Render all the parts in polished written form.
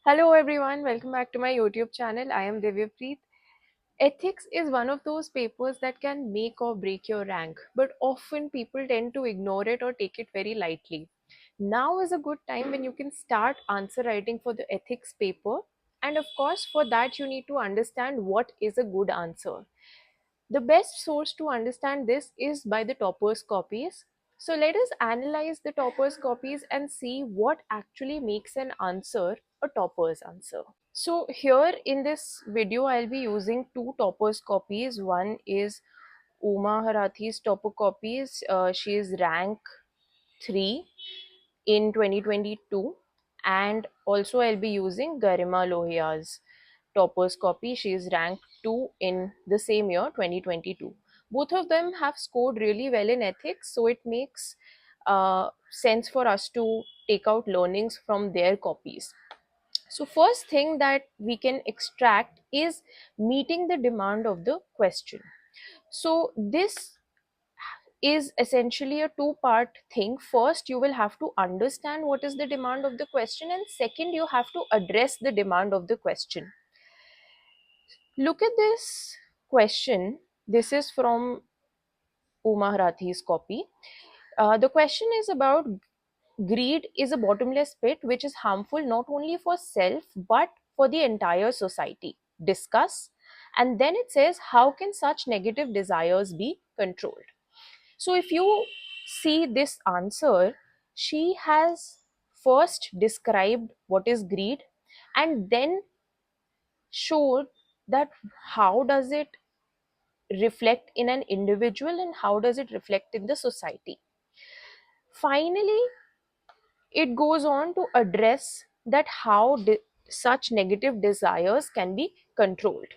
Hello everyone, welcome back to my YouTube channel. I am Divyapreet. Ethics is one of those papers that can make or break your rank, but often people tend to ignore it or take it very lightly. Now is a good time when you can start answer writing for the ethics paper, and of course, for that, you need to understand what is a good answer. The best source to understand this is by the topper's copies. So let us analyze the topper's copies and see what actually makes an answer a topper's answer. So here in this video, I'll be using two toppers copies. One is Uma Harathi's topper copies. She is rank 3 in 2022, and also I'll be using Garima Lohia's toppers copy. She is ranked 2 in the same year 2022. Both of them have scored really well in ethics, so it makes sense for us to take out learnings from their copies. So first thing that we can extract is meeting the demand of the question. So this is essentially a two-part thing. First, you will have to understand what is the demand of the question, and second, you have to address the demand of the question. Look at this question. This is from Uma Harathi's copy. The question is about greed is a bottomless pit which is harmful not only for self but for the entire society. Discuss. And then it says, how can such negative desires be controlled? So if you see this answer, she has first described what is greed and then showed that how does it reflect in an individual and how does it reflect in the society. Finally, it goes on to address that how such negative desires can be controlled.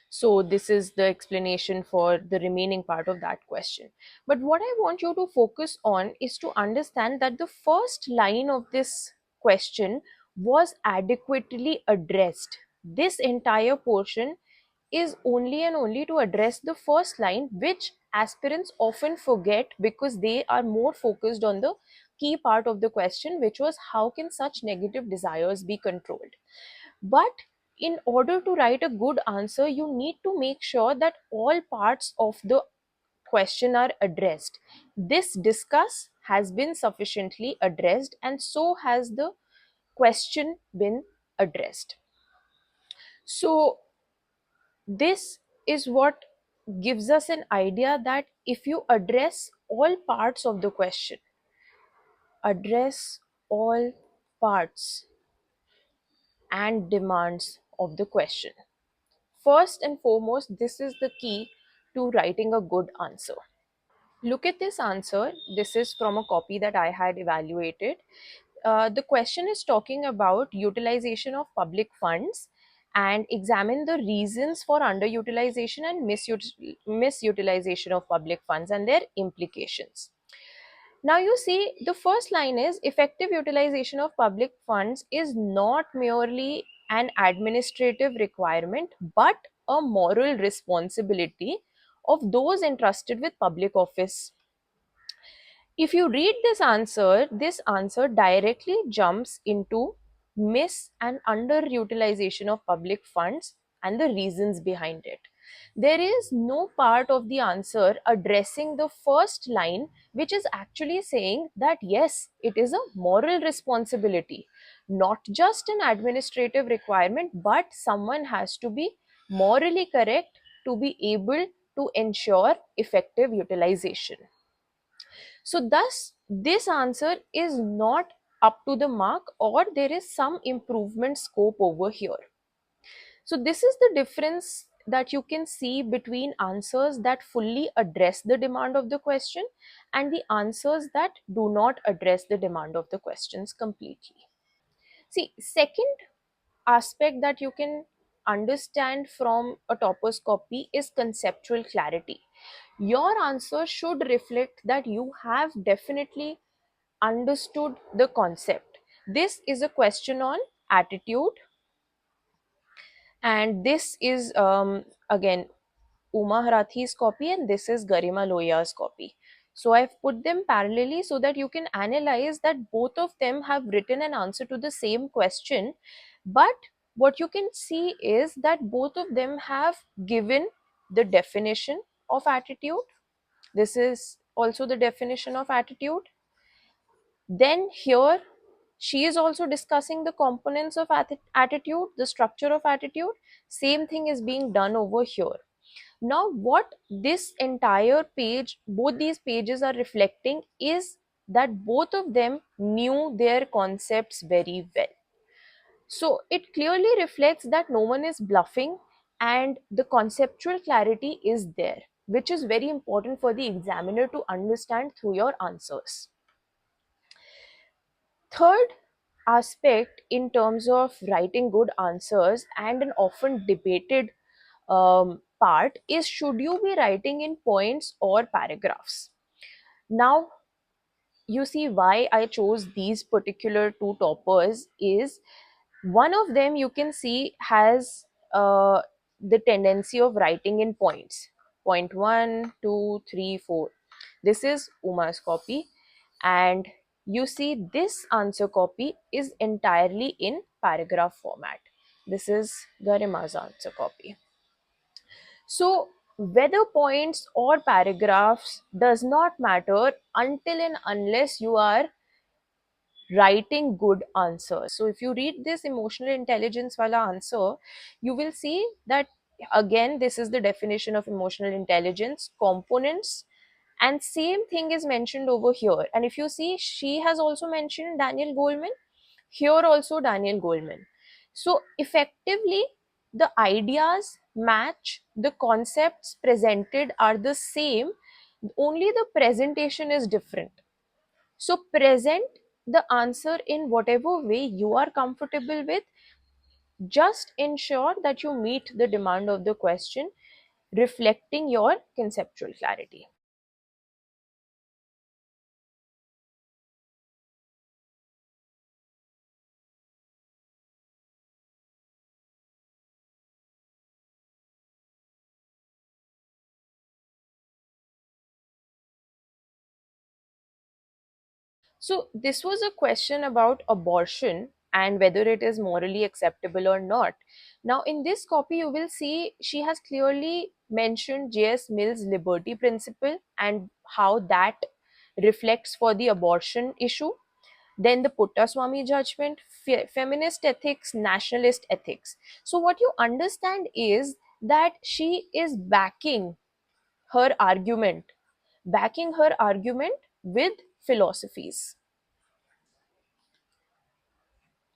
So this is the explanation for the remaining part of that question. But what I want you to focus on is to understand that the first line of this question was adequately addressed. This entire portion is only and only to address the first line, which aspirants often forget because they are more focused on the key part of the question, which was how can such negative desires be controlled. But in order to write a good answer, you need to make sure that all parts of the question are addressed. This discuss has been sufficiently addressed, and so has the question been addressed. So this is what gives us an idea that if you address all parts of the question, address all parts and demands of the question. First and foremost, this is the key to writing a good answer. Look at this answer. This is from a copy that I had evaluated. The question is talking about utilization of public funds and examine the reasons for underutilization and misutilization of public funds and their implications. Now you see the first line is effective utilization of public funds is not merely an administrative requirement but a moral responsibility of those entrusted with public office. If you read this answer directly jumps into miss and underutilization of public funds and the reasons behind it. There is no part of the answer addressing the first line, which is actually saying that yes, it is a moral responsibility, not just an administrative requirement, but someone has to be morally correct to be able to ensure effective utilization. So thus, this answer is not up to the mark or there is some improvement scope over here. So this is the difference that you can see between answers that fully address the demand of the question and the answers that do not address the demand of the questions completely. See, second aspect that you can understand from a topper's copy is conceptual clarity. Your answer should reflect that you have definitely understood the concept. This is a question on attitude, and this is again Uma Harathi's copy, and this is Garima Lohia's copy. So I've put them parallelly so that you can analyze that both of them have written an answer to the same question. But what you can see is that both of them have given the definition of attitude. This is also the definition of attitude. Then here she is also discussing the components of attitude, the structure of attitude. Same thing is being done over here. Now, what this entire page, both these pages are reflecting is that both of them knew their concepts very well. So, it clearly reflects that no one is bluffing and the conceptual clarity is there, which is very important for the examiner to understand through your answers. Third aspect in terms of writing good answers and an often debated part is, should you be writing in points or paragraphs? Now, you see why I chose these particular two toppers is one of them you can see has the tendency of writing in points. Point 1, 2, 3, 4. This is Uma's copy, and you see this answer copy is entirely in paragraph format. This is Garima's answer copy. So whether points or paragraphs does not matter until and unless you are writing good answers. So if you read this emotional intelligence wala answer, you will see that again this is the definition of emotional intelligence, components, and same thing is mentioned over here. And if you see, she has also mentioned Daniel Goleman, here also Daniel Goleman. So effectively the ideas match, the concepts presented are the same, only the presentation is different. So present the answer in whatever way you are comfortable with. Just ensure that you meet the demand of the question, reflecting your conceptual clarity. So, this was a question about abortion and whether it is morally acceptable or not. Now, in this copy, you will see she has clearly mentioned J.S. Mill's liberty principle and how that reflects for the abortion issue. Then the Puttaswamy judgment, feminist ethics, nationalist ethics. So, what you understand is that she is her argument, backing her argument with philosophies.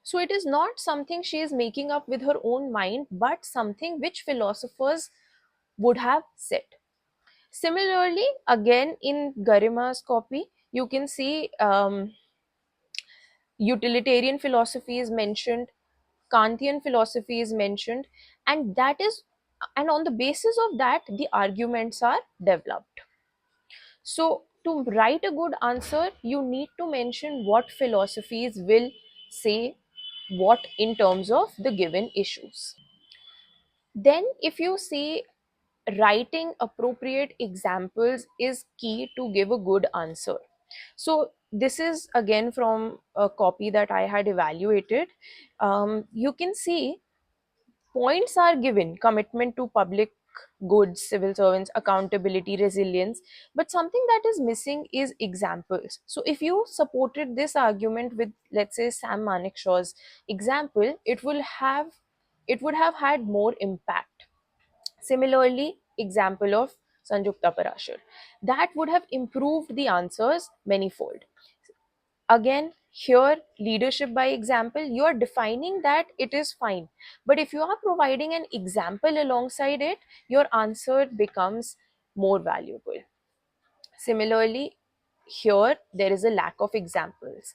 So it is not something she is making up with her own mind, but something which philosophers would have said. Similarly, again in Garima's copy, you can see utilitarian philosophy is mentioned, Kantian philosophy is mentioned, and on the basis of that, the arguments are developed. So, to write a good answer, you need to mention what philosophies will say what in terms of the given issues. Then, if you see, writing appropriate examples is key to give a good answer. So, this is again from a copy that I had evaluated. You can see points are given: commitment to public goods, civil servants, accountability, resilience. But something that is missing is examples. So, if you supported this argument with, let's say, Sam Manekshaw's example, it would have had more impact. Similarly, example of Sanjukta Parashar, that would have improved the answers manifold. Again, here leadership by example, you are defining that it is fine, but if you are providing an example alongside it, your answer becomes more valuable. Similarly, here there is a lack of examples,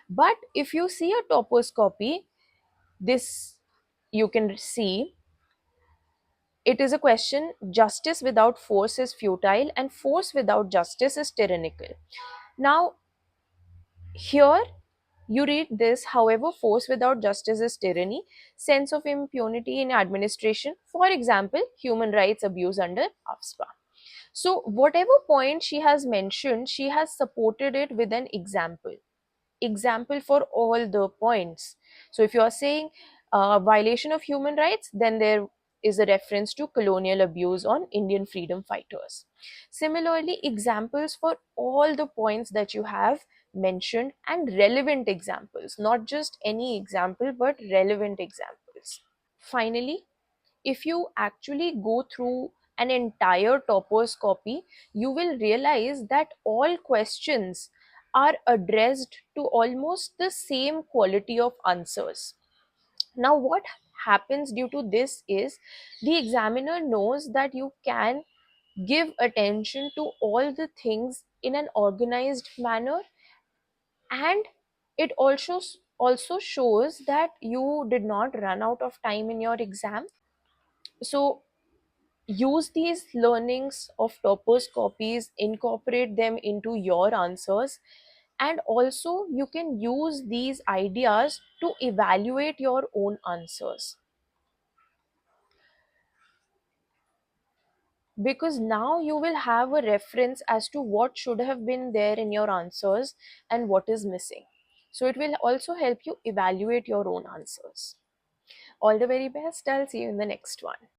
but if you see a topos copy, this you can see it is a question: justice without force is futile, and force without justice is tyrannical. Now, here you read this, however, force without justice is tyranny, sense of impunity in administration, for example, human rights abuse under AFSPA. So whatever point she has mentioned, she has supported it with an example for all the points. So if you are saying violation of human rights, then there is a reference to colonial abuse on Indian freedom fighters. Similarly, examples for all the points that you have mentioned, and relevant examples, not just any example but relevant examples. Finally, if you actually go through an entire topos copy, you will realize that all questions are addressed to almost the same quality of answers. Now, what happens due to this is the examiner knows that you can give attention to all the things in an organized manner, and it also shows that you did not run out of time in your exam. So use these learnings of topos copies, incorporate them into your answers, and also you can use these ideas to evaluate your own answers, because now you will have a reference as to what should have been there in your answers and what is missing. So it will also help you evaluate your own answers. All the very best. I'll see you in the next one.